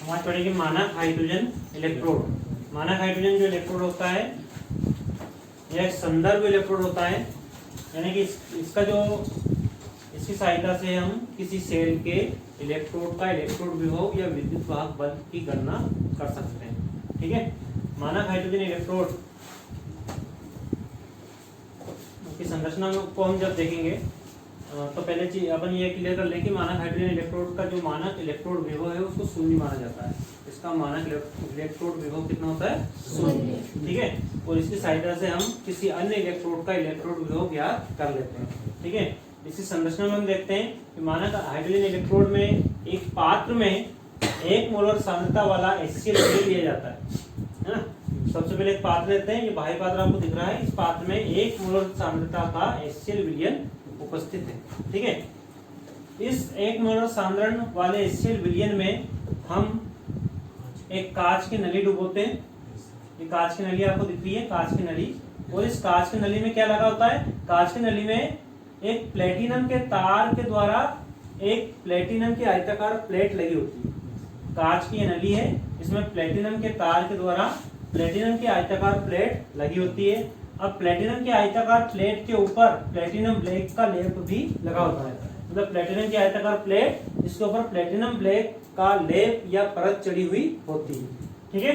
हमारे पढ़ेंगे मानक हाइड्रोजन इलेक्ट्रोड। मानक हाइड्रोजन जो इलेक्ट्रोड होता है यह एक संदर्भ इलेक्ट्रोड होता है, यानी कि इसकी सहायता से हम किसी सेल के इलेक्ट्रोड का इलेक्ट्रोड विभव या विद्युत वाहक बल की गणना कर सकते हैं। ठीक है, मानक हाइड्रोजन इलेक्ट्रोड की संरचना को हम जब देखेंगे तो पहले चीज अपन ये क्लियर कर लें कि मानक हाइड्रोजन इलेक्ट्रोड का जो मानक इलेक्ट्रोड विभव है उसको शून्य माना जाता है। इसका मानक इलेक्ट्रोड विभव कितना होता है? शून्य। ठीक है, और इसकी सहायता से हम किसी अन्य इलेक्ट्रोड का इलेक्ट्रोड विभव ज्ञात कर लेते हैं। ठीक है, इसी संरचना में हम देखते हैं कि मानक हाइड्रोजन इलेक्ट्रोड में एक पात्र में 1 मोलर सांद्रता वाला HCl लिया जाता है ना। सबसे पहले एक पात्र लेते हैं, ये बाह्य पात्र आपको दिख रहा है। इस पात्र में 1 मोलर सांद्रता का HCl विलयन उपस्थित है। ठीक है, इस 1 मोलर सांद्रण वाले HCl विलयन में हम एक कांच की नली डुबोते हैं। ये कांच की नली आपको दिख रही है, कांच की नली। और इस कांच की नली में क्या लगा होता है? कांच की नली में एक प्लेटिनम के तार के द्वारा एक प्लेटिनम की आयताकार प्लेट लगी होती है। कांच की नली है, इसमें प्लेटिनम के तार के द्वारा प्लेटिनम की आयताकार प्लेट लगी होती है। अब प्लेटिनम की आयताकार प्लेट के ऊपर प्लेटिनम ब्लैक का लेप भी लगा होता है। मतलब प्लेटिनम की आयताकार प्लेट, इसके ऊपर प्लेटिनम ब्लैक का लेप या परत चढ़ी हुई होती है। ठीक है,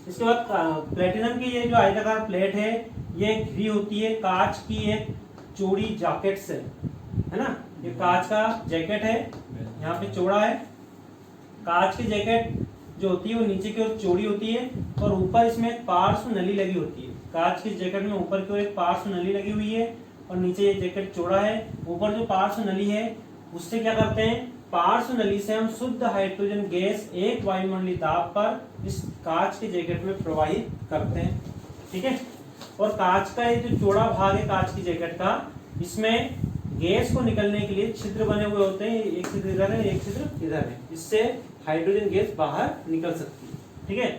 इसके बाद प्लेटिनम की ये जो आयताकार प्लेट है ये घिरी होती है कांच की एक चौड़ी जैकेट से, है ना। ये कांच का जैकेट है, यहाँ पे चौड़ा है। कांच की जैकेट जो होती है वो नीचे की ओर चौड़ी होती है और ऊपर इसमें एक पार्श्व नली लगी होती है। कांच की जैकेट में ऊपर की ओर एक पार्श्व नली लगी हुई है और नीचे ये जैकेट चौड़ा है। ऊपर जो पार्श्व नली है उससे क्या करते हैं? पार्श्व नली से हम शुद्ध हाइड्रोजन गैस एक वायुमंडलीय दाब पर इस कांच के जैकेट में प्रवाहित करते हैं। ठीक है, और कांच का ये जो चौड़ा भाग है कांच की जैकेट का, इसमें गैस को निकलने के लिए छिद्र बने हुए होते हैं। एक छिद्र इधर है, एक छिद्र इधर है। इससे हाइड्रोजन गैस बाहर निकल सकती है। ठीक है,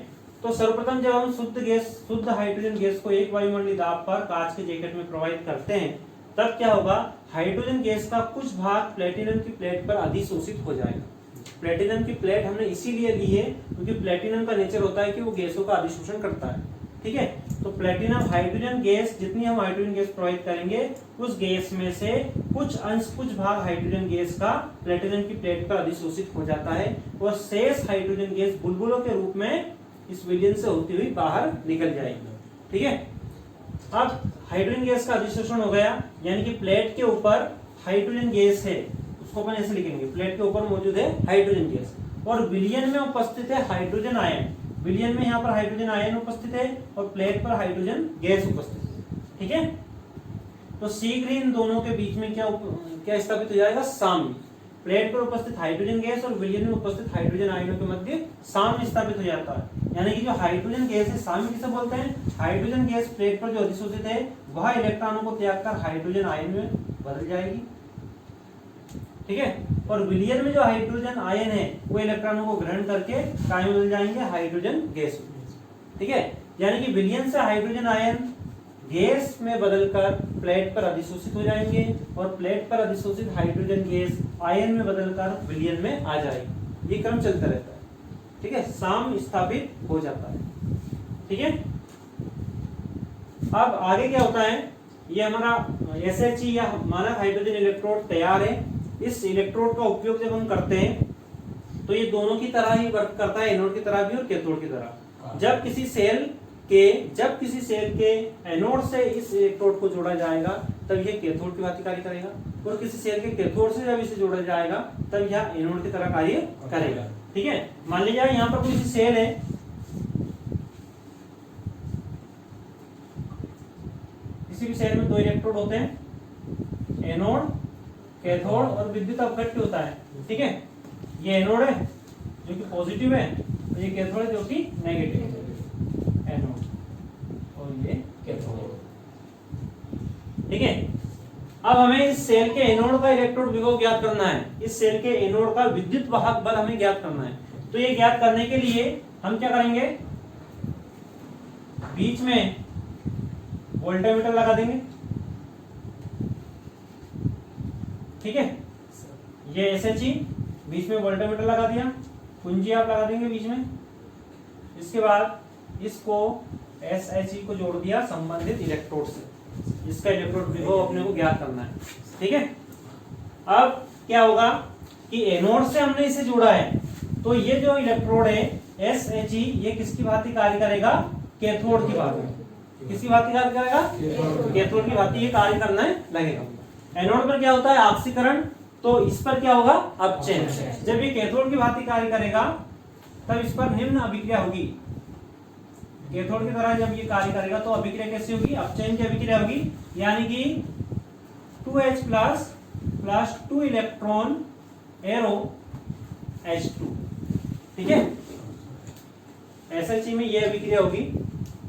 तो सर्वप्रथम जब हम शुद्ध हाइड्रोजन गैस को एक वायुमंडलीय दाब पर कांच के जैकेट में प्रवाहित करते हैं, तब क्या होगा? हाइड्रोजन गैस का कुछ भाग प्लेटिनम की प्लेट पर अधिशोषित हो जाएगा। प्लेटिनम की प्लेट हमने इसीलिए ली है क्योंकि प्लेटिनम का नेचर होता है कि वो गैसों का अधिशोषण करता है। ठीक है, तो प्लेटिनम हाइड्रोजन गैस, जितनी हम हाइड्रोजन गैस प्रवाहित करेंगे उस गैस में से कुछ भाग हाइड्रोजन गैस का प्लेटिनम की प्लेट पर अधिशोषित हो जाता है और शेष हाइड्रोजन गैस बुलबुलों के रूप में इस विलयन से होती हुई बाहर निकल जाएगी। ठीक है, अब हाइड्रोजन गैस का अधिशोषण हो गया, यानी कि प्लेट के ऊपर हाइड्रोजन गैस है, उसको अपन ऐसे लिखेंगे, प्लेट के ऊपर मौजूद है हाइड्रोजन गैस और विलयन में उपस्थित है हाइड्रोजन आयन। विलयन में यहाँ पर हाइड्रोजन आयन उपस्थित है और प्लेट पर हाइड्रोजन गैस उपस्थित है। ठीक है, तो शीघ्र इन दोनों के बीच में क्या स्थापित हो जाएगा? साम्य। प्लेट पर उपस्थित हाइड्रोजन गैस और विलयन में उपस्थित हाइड्रोजन आयनों के मध्य साम्य स्थापित हो जाता है। यानी कि जो हाइड्रोजन गैस है, साम्य किसे बोलते हैं? हाइड्रोजन गैस प्लेट पर जो अधिशोषित है वह इलेक्ट्रॉनों को त्याग कर हाइड्रोजन आयन में बदल जाएगी। ठीक है, और विलयन में जो हाइड्रोजन आयन है वो इलेक्ट्रॉनों को ग्रहण करके काय में बदल जाएंगे? Hydrogen gas. ठीक है, यानी कि विलयन से हाइड्रोजन आयन गैस में बदलकर प्लेट पर अधिशोषित हो जाएंगे और प्लेट पर अधिशोषित हाइड्रोजन गैस आयन में बदलकर विलयन में आ जाएगी। ये क्रम चलता रहता है। ठीक है, साम्य स्थापित हो जाता है। ठीक है, अब आगे क्या होता है? ये हमारा SHE या मानक हाइड्रोजन इलेक्ट्रोड तैयार है। इस इलेक्ट्रोड का उपयोग जब हम करते हैं तो ये दोनों की तरह ही वर्क करता है, एनोड की तरह भी और कैथोड की तरह। जब किसी सेल के एनोड से इस इलेक्ट्रोड को जोड़ा जाएगा तब यह कैथोड की भांति कार्य करेगा और किसी सेल के कैथोड से जब इसे जोड़ा जाएगा तब यह एनोड की तरह कार्य करेगा। ठीक है, मान लीजिए यहाँ पर कोई सेल है, किसी भी सेल में 2 इलेक्ट्रोड होते हैं, एनोड, कैथोड और विद्युत अपघट्य होता है। ठीक है, ये एनोड है जो कि पॉजिटिव है और ये कैथोड है जो कि नेगेटिव है। एनोड और ये कैथोड। ठीक है, अब हमें इस सेल के एनोड का इलेक्ट्रोड विभव ज्ञात करना है। इस सेल के एनोड का विद्युत वाहक बल हमें ज्ञात करना है। तो ये ज्ञात करने के लिए हम क्या करेंगे? बीच में वोल्टामीटर लगा देंगे। ठीक है, ये SHE, बीच में वोल्टामीटर लगा दिया कुंजी आप लगा देंगे बीच में। इसके बाद इसको SHE को जोड़ दिया संबंधित इलेक्ट्रोड से। इसका इलेक्ट्रोड विभव अपने को ज्ञात करना है, ठीक है। अब क्या होगा कि एनोड से हमने इसे जोड़ा है, तो ये जो इलेक्ट्रोड है SHE ये किसकी भांति कार्य करेगा? कैथोड की भांति। किसकी भांति कार्य करेगा? कैथोड की भांति ये कार्य करने लगेगा। एनोड पर क्या होता है? ऑक्सीकरण, तो इस पर क्या होगा? अपचयन। जब ये कैथोड की भांति कार्य करेगा तब इस पर निम्न अभिक्रिया होगी। कैथोड की तरह जब ये कार्य करेगा तो अभिक्रिया कैसी होगी? अपचयन की अभिक्रिया होगी, यानी कि 2H plus 2 electron arrow H2, ठीक है। SHE में ये अभिक्रिया होगी,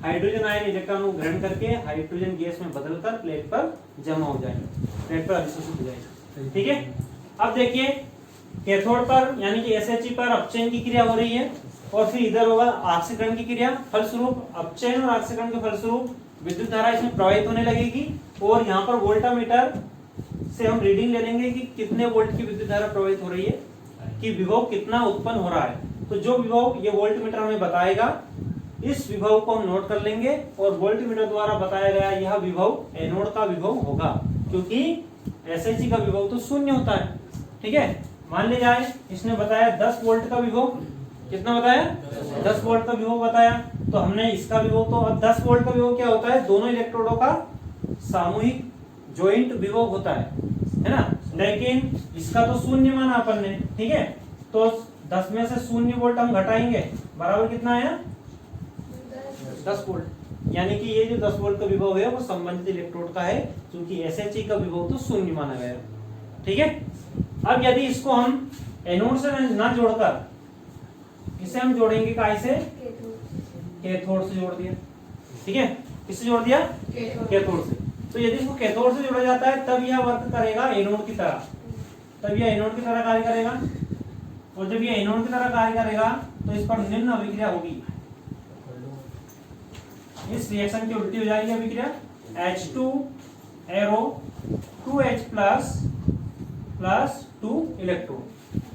हाइड्रोजन आयन इलेक्ट्रॉन को ग्रहण करके हाइड्रोजन गैस में बदलकर प्लेट पर जमा हो जाएगा, प्लेट पर अभिशोषित हो जाएगा, ठीक है। अब देखिए कैथोड पर यानी कि SHE पर अपचयन की क्रिया हो रही है और फिर इधर होगा ऑक्सीकरण की क्रिया। फलस्वरूप अपचयन और ऑक्सीकरण के फलस्वरूप विद्युत धारा इसमें प्रवाहित होने लगेगी और यहाँ पर वोल्टामीटर से हम रीडिंग ले लेंगे कि कितने वोल्ट की विद्युत धारा प्रवाहित हो रही है, कि विभव कितना उत्पन्न हो रहा है। तो जो विभव ये वोल्टमीटर हमें बताएगा, इस विभव को हम नोट कर लेंगे और वोल्टमीटर द्वारा बताया गया यह विभव एनोड का विभव होगा, क्योंकि SHE का विभव तो शून्य होता है, ठीक है। मान ले जाए इसने बताया 10 वोल्ट का विभव, कितना बताया? 10 वोल्ट का विभव बताया, तो हमने इसका विभव, तो अब 10 वोल्ट का विभव क्या होता है? दोनों इलेक्ट्रोडों का सामूहिक जॉइंट विभव होता है ना। लेकिन इसका तो शून्य माना अपन ने, ठीक है। तो 10 में से 0 वोल्ट हम घटाएंगे, बराबर कितना आया? 10 वोल्ट। यानी कि ये जो 10 वोल्ट का विभव है वो संबंधित इलेक्ट्रोड का है, क्योंकि SHE का विभव तो 0 माना गया है, ठीक है। अब यदि इसको हम एनोड से ना जोड़कर इसे हम जोड़ेंगे काहे से? कैथोड से जोड़ दिया, ठीक है। किससे जोड़ दिया? कैथोड से। तो यदि इसको कैथोड से जोड़ा जाता है तब यह वर्क करेगा एनोड की तरह, तब यह एनोड की तरह कार्य करेगा। और जब यह एनोड की तरह कार्य करेगा तो इस पर निम्न अभिक्रिया होगी, इस रिएक्शन की उल्टी हो जाएगी अभिक्रिया। H2 arrow 2H plus 2 electron,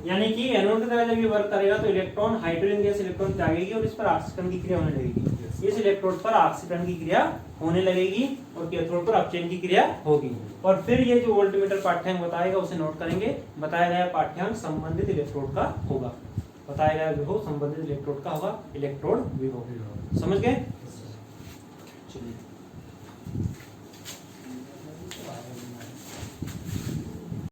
यानी कि एनोड की तरह जब ये वर्क करेगा तो इलेक्ट्रॉन हाइड्रोजन गैस इलेक्ट्रॉन त्यागेगी और इस पर ऑक्सीकरण की क्रिया होने लगेगी। इस इलेक्ट्रोड पर ऑक्सीकरण की क्रिया होने लगेगी और कैथोड पर अपचयन की क्रिया होगी। और फिर ये जो वोल्टमीटर पाठ्यांक बताएगा उसे नोट करेंगे। बताया गया पाठ्यांक संबंधित इलेक्ट्रोड का होगा, बताया गया विभव संबंधित इलेक्ट्रोड का होगा, इलेक्ट्रोड विभव। समझ गए? चलिए।